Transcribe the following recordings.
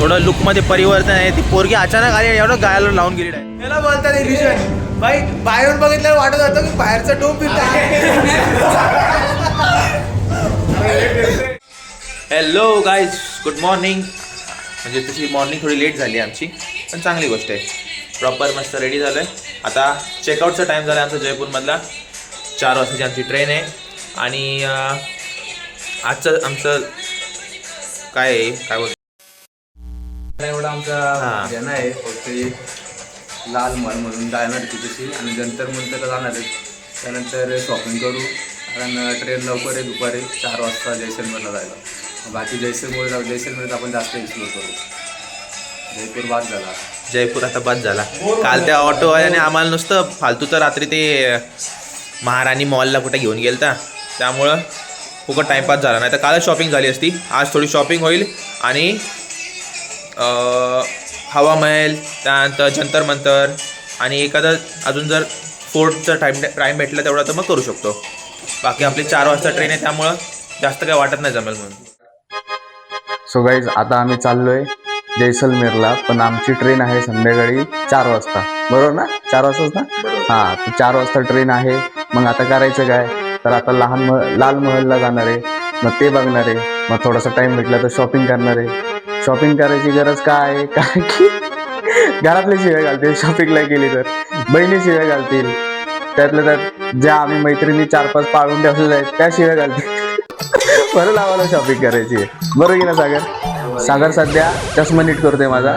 थोडं लुकमध्ये परिवर्तन आहे. ती पोरगी अचानक आली एवढं गायला लावून गेली आहे. त्याला बोलतात इल्युशन. भाई बाहेरून बघितल्यावर वाटत होतं की बाहेरचा टोप पिता. Hello guys, good morning. म्हणजे तशी मॉर्निंग थोडी लेट झाली आमची, पण चांगली गोष्ट आहे. प्रॉपर मस्त रेडी झालं आहे. आता चेकआउटचा टाईम झाला आहे आमचा जयपूरमधला. 4 वाजताची आमची ट्रेन आहे. आणि आजचं आमचं काय आहे, काय बोलतो एवढा आमचा जन आहे. फक्त लाल महल म्हणून जाणार तिथेशी आणि जंतर मंतरला जाणार आहे. त्यानंतर शॉपिंग करू, कारण ट्रेन लवकर आहे. दुपारी 4 वाजता जैसलमेरला जायला. बाकी जैसलमेरला आपण जास्त एक्सप्लोर करू. जयपूर बाद झाला. जयपूर आता बाद झाला. काल त्या ऑटोवाल्याने आम्हाला नुसतं फालतूचं रात्री ते महाराणी मॉलला कुठे घेऊन गेलता, त्यामुळं खूपच टाईमपास झाला. नाही तर कालच शॉपिंग झाली असती. आज थोडी शॉपिंग होईल आणि हवा महल, त्यानंतर जंतर मंतर आणि एखादं अजून जर फोर्टचा टाईम भेटला तेवढा तर मग करू शकतो. बाकी आपली 4 वाजता ट्रेन आहे, त्यामुळं जास्त काय वाटत नाही जमेल म्हणून. सो गाईज, आता आम्ही चाललोय जैसलमेरला, पण आमची ट्रेन आहे संध्याकाळी 4 वाजता. बरोबर ना? 4 वाजताच ना? हां, तर 4 वाजता ट्रेन आहे. मग आता करायचं काय? तर आता लाल महलला जाणार आहे. मग ते बघणार आहे. मग थोडासा टाईम भेटला तर शॉपिंग करणार आहे. शॉपिंग करायची गरज काय आहे? कारण की घरातले शिव्या घालतील शॉपिंगला गेली तर. बहिणी शिव्या घालतील. त्यातल्या त्यात ज्या आम्ही मैत्रिणी 4-5 पाळून ठेवलेल्या आहेत त्या शिव्या घालतील. बरं, आम्हाला शॉपिंग करायची आहे. बरोबर की ना सागर? सागर सध्या चष्मा नीट करतोय माझा.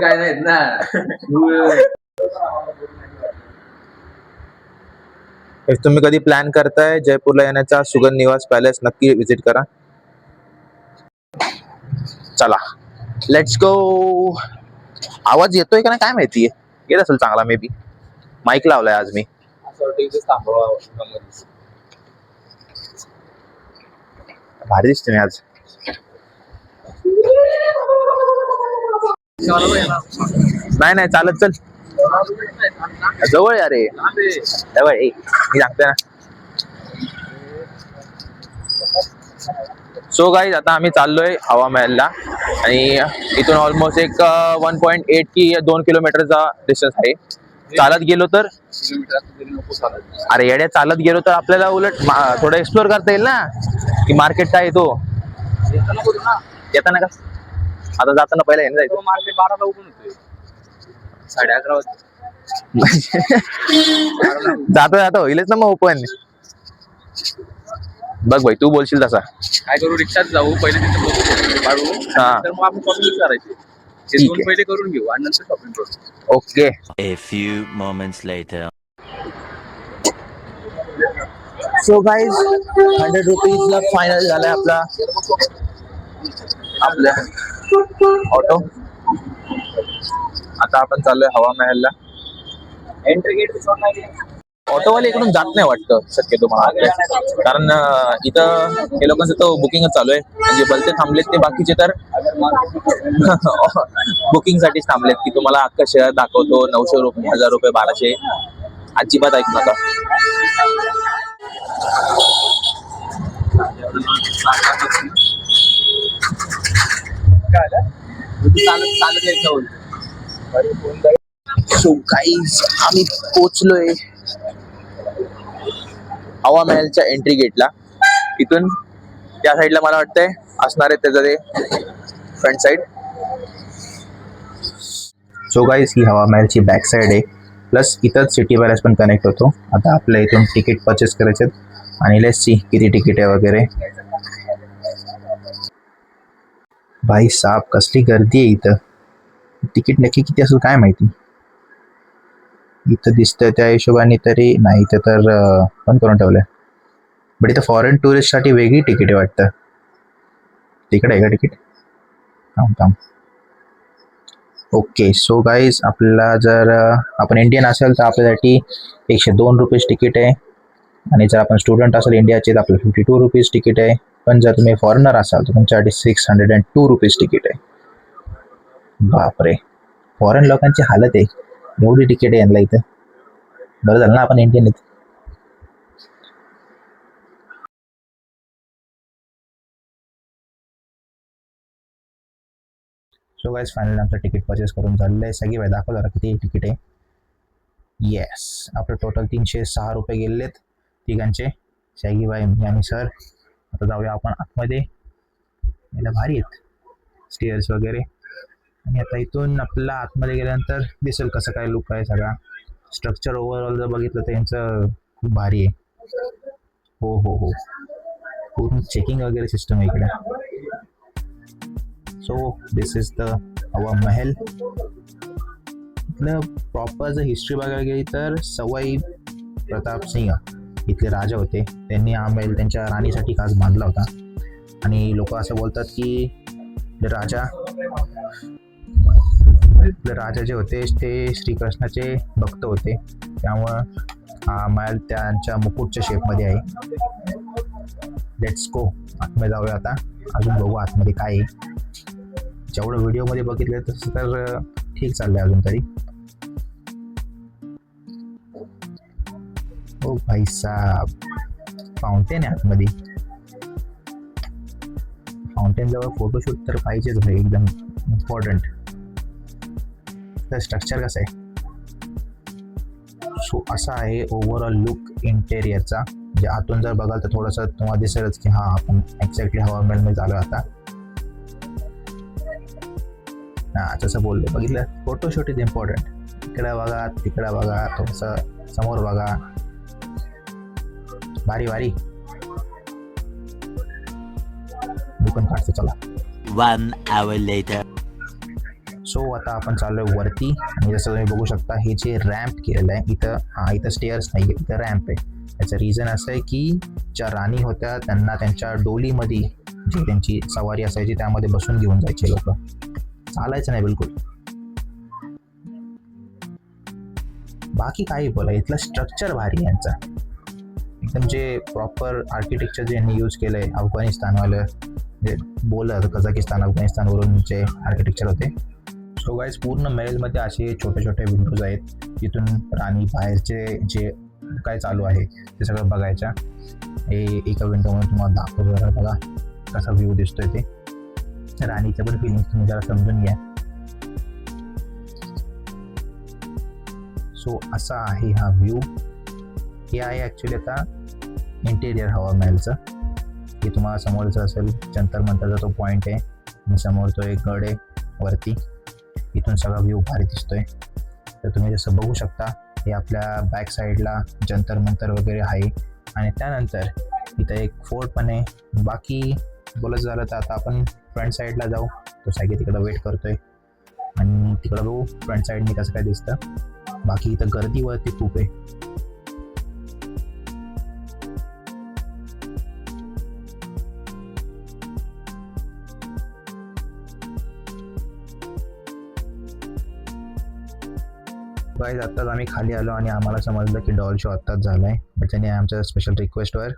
काय नाहीत ना. if तुम्ही कधी प्लॅन करताय जयपूरला येण्याचा, सुगंध निवास पॅलेस नक्की विजिट करा. चला, लेट्स गो. आवाज येतोय का नाही काय माहिती. येत असेल चांगला, मे बी. माईक लावलाय आज मी. भारी दिसते मी आज. नाही चालत, चल जवळ. अरे जवळ मी सांगतोय ना. सो गाईज, आता आम्ही चाललोय हवा महलला आणि इथून ऑलमोस्ट एक 1.8 की 2 किलोमीटरचा डिस्टन्स आहे. चालत गेलो तर, अरे येड्या, चालत गेलो तर आपल्याला उलट थोडं एक्सप्लोर करता येईल ना, की मार्केट काय येतो. येताना का? आता जाताना पहिला येणं जायचं. मार्केट 12ला ओपन होतोय. 11:30 जाता होईलच ना मग ओपन. बघ भाई, तू बोलशील तसा. काय करू, रिक्षात जाऊ पहिले, तिथे काढू, तर मग आपण शॉपिंग करायची. ते 2 पहिले करून घेऊ आणि नंतर शॉपिंग करू. Okay. A few moments later. So guys, 100 रुपीजला फायनल झालाय आपला ऑटो. आता आपण चाललोय हवा महलला. एंट्री गेट ऑटोवाले इकडून जात नाही वाटतं शक्यतो मला, कारण इथं हे लोकांचं तो बुकिंगच चालू आहे. म्हणजे भलते थांबलेत ते, बाकीचे तर बुकिंग साठीच थांबलेत, की तुम्हाला अख्खा शहर दाखवतो. 900 रुपये, 1000 रुपये, 1200. अजिबात ऐकू नका. सो गाईज, आम्ही पोचलोय हवा महलच्या एंट्री गेटला. इथून त्या साईडला मला वाटतंय असणार आहे त्याचं ते फ्रंट साईड. सो गाईज, ही हवा महलची बॅक साईड आहे. प्लस इथंच सिटी पॅलेस पण कनेक्ट होतो. आता आपल्या इथून तिकीट परचेस करायचे आणि लेट्स सी किती तिकीट आहे वगैरे. भाई साहब, कसली गर्दी आहे इथं. तिकीट नक्की किती असेल काय माहिती. इथं दिसतंय त्या हिशोबाने तरी नाही, इथं तर बंद करून ठेवलंय. बट इथं फॉरेन टुरिस्टसाठी वेगळी तिकीट आहे वाटतं. तिकडे आहे का तिकीट? थांब. ओके. सो गाईज, आपल्याला जर आपण इंडियन असेल तर आपल्यासाठी 102 रुपीज तिकीट आहे. आणि जर आपण स्टुडंट असेल इंडियाचे तर आपल्याला 52 रुपीज तिकीट आहे. पण जर तुम्ही फॉरेनर असाल तर तुमच्यासाठी 602 रुपीज तिकीट आहे. बापरे, फॉरेन लोकांची हालत आहे. एवढी तिकीट आहे यांना इथं. बरं झालं ना आपण इंडियन आहेत. सो गाईज फायनली आमचं तिकीट परचेस करून झालेलं आहे. सगळी बाय दाखव जरा किती तिकीट आहे. येस, आपलं टोटल 306 रुपये गेलेत तिघांचे, सॅगी बाय मी आणि सर. आता जाऊया आपण आतमध्ये. याला भारी आहेत स्टेअर्स वगैरे. आणि आता इथून आपल्याला आतमध्ये गेल्यानंतर दिसेल कसं काय लुक आहे सगळा. स्ट्रक्चर ओव्हरऑल जर बघितलं तर यांचं खूप भारी आहे. हो हो हो, पूर्ण चेकिंग वगैरे सिस्टम आहे इकडे. So this is the our Mahal. इथलं प्रॉपर जर हिस्ट्री बघायला गेली तर सवाई प्रताप सिंह इथले राजा होते. त्यांनी हा महल त्यांच्या राणीसाठी खास बांधला होता. आणि लोक असं बोलतात की राजा जे होते ते श्रीकृष्णाचे भक्त होते, त्यामुळं हा महल त्यांच्या मुकुटच्या शेपमध्ये आहे. लेट्स गो, आतमध्ये जाऊया आता. अजून बघू आतमध्ये काय आहे. जेवढं व्हिडिओमध्ये बघितलं तसं तर ठीक चाललंय अजून तरी. ओ भाई साहब, फाउंटेन आहे आतमध्ये. फाउंटेन जवळ फोटोशूट तर पाहिजेच भाई, एकदम इम्पॉर्टंट. तर स्ट्रक्चर कसं आहे. सो असा आहे ओव्हरऑल लुक इंटेरियरचा. जे आतून जर बघाल तर थोडंसं तुम्हाला दिसेलच की हा आपण एक्झॅक्टली हवा महलमध्ये झालो आता. हां, जसं बोललो बघितलं, फोटोशूट इज इम्पॉर्टंट. इकडं बघा, तिकडं बघा, थोडंसं समोर बघा. भारी भारी. दुकान काढतो चला. 1 hour later. सो आता आपण चाललोय वरती. आणि जसं तुम्ही बघू शकता हे जे रॅम्प केलेलं आहे इथं, इथं स्टेअर्स नाही आहे, इथं रॅम्प आहे. याचं रिझन असं आहे की ज्या राणी होत्या त्यांना त्यांच्या डोलीमध्ये जी त्यांची सवारी असायची त्यामध्ये बसून घेऊन जायचे लोक, चालायचं नाही बिलकुल. बाकी काही बोला, इथलं स्ट्रक्चर भारी आहे यांचा एकदम. जे प्रॉपर आर्किटेक्चर जे यांनी यूज केलं आहे अफगाणिस्तानवालं, जे बोललं कझाकिस्तान अफगाणिस्तानवरून जे आर्किटेक्चर होते. सो गाईज पूर्ण महलमध्ये असे छोटे छोटे विंडोज आहेत, तिथून राणी बाहेरचे जे काय चालू आहे ते सगळं बघायच्या. हे एका विंडोमध्ये तुम्हाला दाखवतो जरा, बघा कसा व्ह्यू दिसतोय ते. राणीचं पण फिलिंग्स तुम्ही जरा समजून घ्या. सो असा आहे हा व्ह्यू. हे आहे ॲक्च्युली आता इंटेरियर हवा महलचं. हे तुम्हाला समोरचं असेल जंतर मंतरचा तो पॉईंट आहे आणि समोर तो एक गड आहे वरती. इथून सगळा व्ह्यू भारी दिसतोय. तर तुम्ही जसं बघू शकता हे आपल्या बॅक साईडला जंतर मंतर वगैरे आहे. आणि त्यानंतर इथं एक फोर्ट पण आहे. बाकी बोलत झालं तर आता आपण फ्रंट साईडला जाऊ. तो सायकी तिकडं वेट करतोय आणि तिकडं बघू फ्रंट साईडने कसं काय दिसतं. बाकी इथं गर्दीवरती खूप आहे. गाईज आत्ताच आम्ही खाली आलो आणि आम्हाला समजलं की डॉल शो आत्ताच झाला आहे. बट त्याने आमच्या स्पेशल रिक्वेस्टवर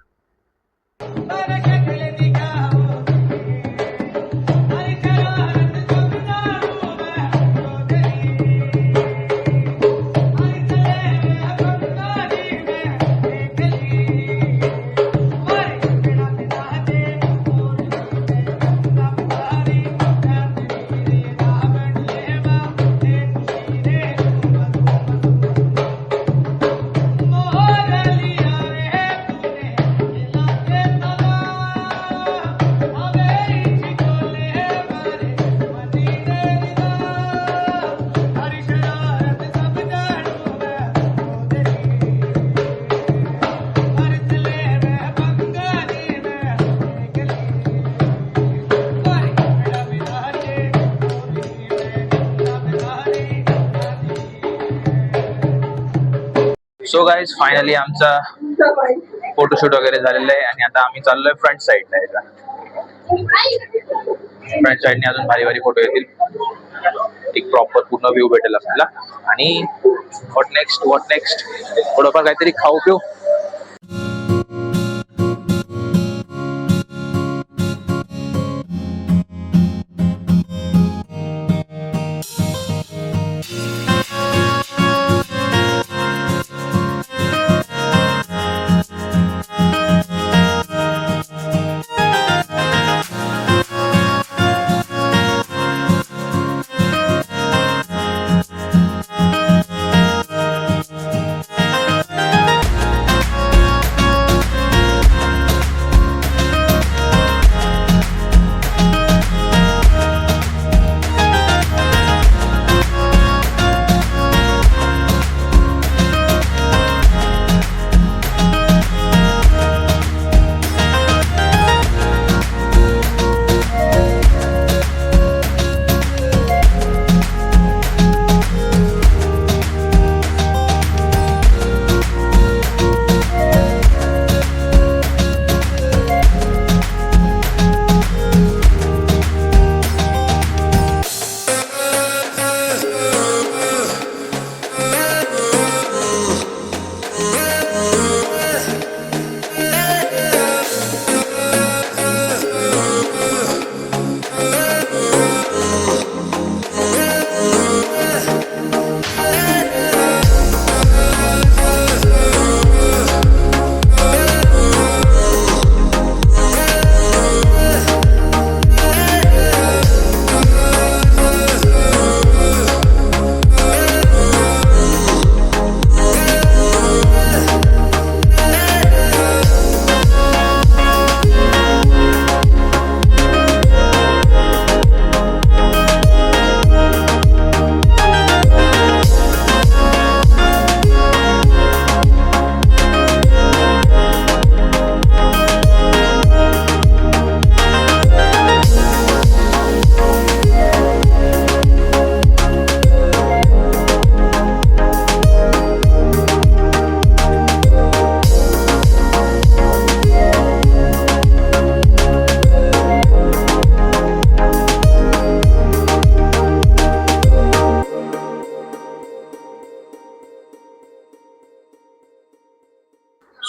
सो गाईज फायनली आमचा फोटोशूट वगैरे झालेलं आहे आणि आता आम्ही चाललोय फ्रंट साईडला. याचा फ्रंट साईडने अजून भारी भारी फोटो येतील. एक प्रॉपर पूर्ण व्ह्यू भेटेल आपल्याला. आणि व्हॉट नेक्स्ट थोडंफार काहीतरी खाऊ पिऊ.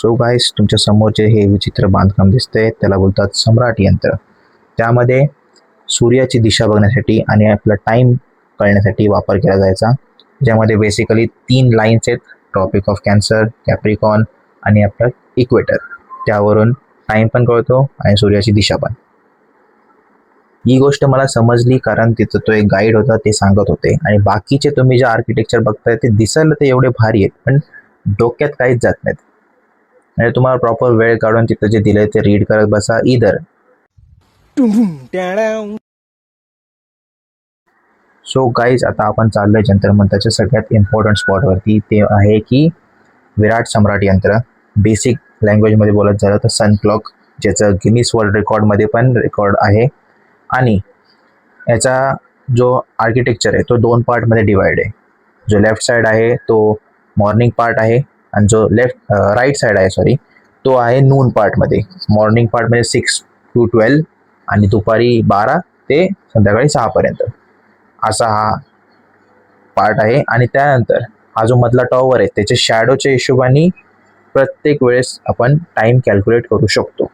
सो गाईस, तुमच्या समोरचे हे विचित्र बांधकाम दिसते त्याला बोलतात सम्राट यंत्र. त्यामध्ये सूर्याची दिशा बघण्यासाठी आणि आपला टाईम कळण्यासाठी वापर केला जायचा. ज्यामध्ये बेसिकली 3 लाईन्स आहेत, ट्रॉपिक ऑफ कॅन्सर, कॅप्रिकॉन आणि आपलं इक्वेटर. त्यावरून टाईम पण कळतो आणि सूर्याची दिशा पण. ही गोष्ट मला समजली कारण तिथं तो एक गाईड होता, ते सांगत होते. आणि बाकीचे तुम्ही जे आर्किटेक्चर बघताय ते दिसायला ते एवढे भारी आहेत पण डोक्यात काहीच जात नाहीत. म्हणजे तुम्हाला प्रॉपर वेळ काढून तिथं जे दिलंय ते रीड करत बसा. इधर सो गाईज, आता आपण चाललोय जंतर मंतरच्या सगळ्यात इम्पॉर्टंट स्पॉटवरती. ते आहे की विराट सम्राट यंत्र. बेसिक लँग्वेजमध्ये बोलत झालं तर सन क्लॉक, ज्याचं गिनीस वर्ल्ड रेकॉर्डमध्ये पण रेकॉर्ड आहे. आणि याचा जो आर्किटेक्चर आहे तो 2 पार्टमध्ये डिवाइड आहे. जो लेफ्ट साईड आहे तो मॉर्निंग पार्ट आहे आणि जो राईट साईड आहे तो आहे नून पार्टमध्ये. मॉर्निंग पार्टमध्ये 6 to 12 आणि दुपारी 12 ते संध्याकाळी 6 पर्यंत असा हा पार्ट आहे. आणि त्यानंतर हा जो मधला टॉवर आहे त्याच्या शॅडोच्या हिशोबाने प्रत्येक वेळेस आपण टाईम कॅल्क्युलेट करू शकतो.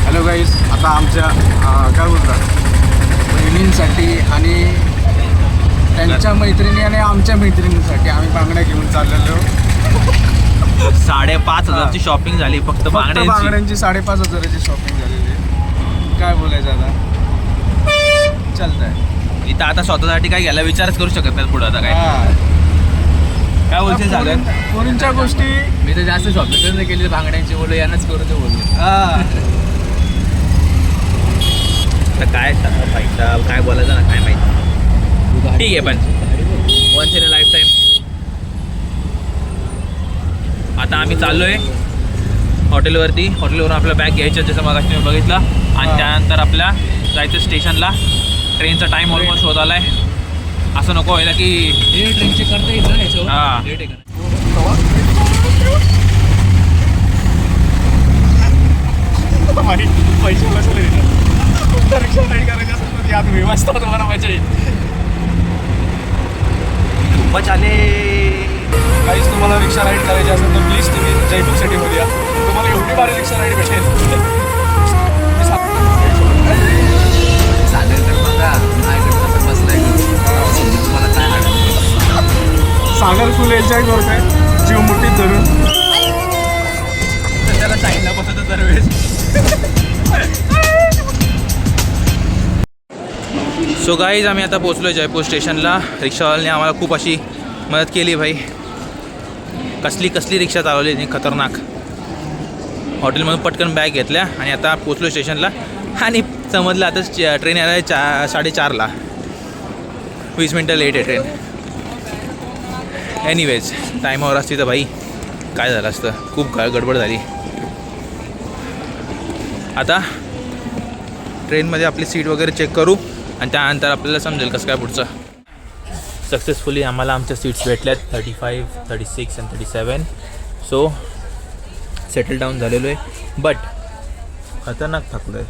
हॅलो गाईज, आता आमच्या काय बोलतात बहिणींसाठी आणि त्यांच्या मैत्रिणी आणि आमच्या मैत्रिणींसाठी आम्ही बांगड्या घेऊन चाललेलो. 5,500ची शॉपिंग झाली फक्त बांगड्यांची 5,500ची शॉपिंग झालेली. काय बोलायचं आता, चालतंय. इथं आता स्वतःसाठी काय घ्यायला विचारच करू शकत नाही पुढे. आता काय बोलते झालं पोरींच्या गोष्टी. मी तर जास्त शॉपिंग नाही केली बांगड्यांची, बोललो यांनाच करू ते बोललो. तर काय काय बोलायचं ना काय माहिती. ठीक आहे पण once in a lifetime. आता आम्ही चाललोय हॉटेलवरती. हॉटेलवरून आपला बॅग घ्यायचं जसं मगाशी बघितलं. आणि त्यानंतर आपल्या जायचं स्टेशनला. ट्रेनचा टाईम ऑलमोस्ट होत आलाय. असं नको व्हायला की ट्रेन चेक करता येईल ना याच्यावर. हां पैसे बसले रिक्षा राईड करायची असेल तर यात मी वाजता तुम्हाला पाहिजे. खूपच आले. काहीच तुम्हाला रिक्षा राईड करायची असेल तर प्लीज तुम्ही जयपूर सिटीमध्ये या. तुम्हाला एवढी भारी रिक्षा राईड भेटेल. चालेल तर बघा, माझ्याकडे तसं बसलाय तुम्हाला काय आवडेल. सागर फुल एन्जॉय करतोय जीव मुठीत धरून. त्याला साईडला बसत दरवेळेस. सो गाईज, आम्ही आता पोचलो जयपूर स्टेशनला. रिक्षावाल्याने आम्हाला खूप अशी मदत केली भाई. कसली रिक्षा चालवली नाही, खतरनाक. हॉटेलमधून पटकन बॅग घेतल्या आणि आता पोचलो स्टेशनला. आणि समजलं आता ट्रेन यायला 4:30ला. 20 मिनटं लेट आहे ट्रेन. एनिवेज, टाईमावर असती तर भाई काय झालं असतं, खूप गडबड झाली. आता ट्रेनमध्ये आपली सीट वगैरे चेक करू आणि त्यानंतर आपल्याला समजेल कसं काय पुढचं. सक्सेसफुली आम्हाला आमच्या सीट्स भेटल्यात 35, 36 आणि 37. सो सेटल डाऊन झालेलो आहे. बट खतरनाक थकलो आहे.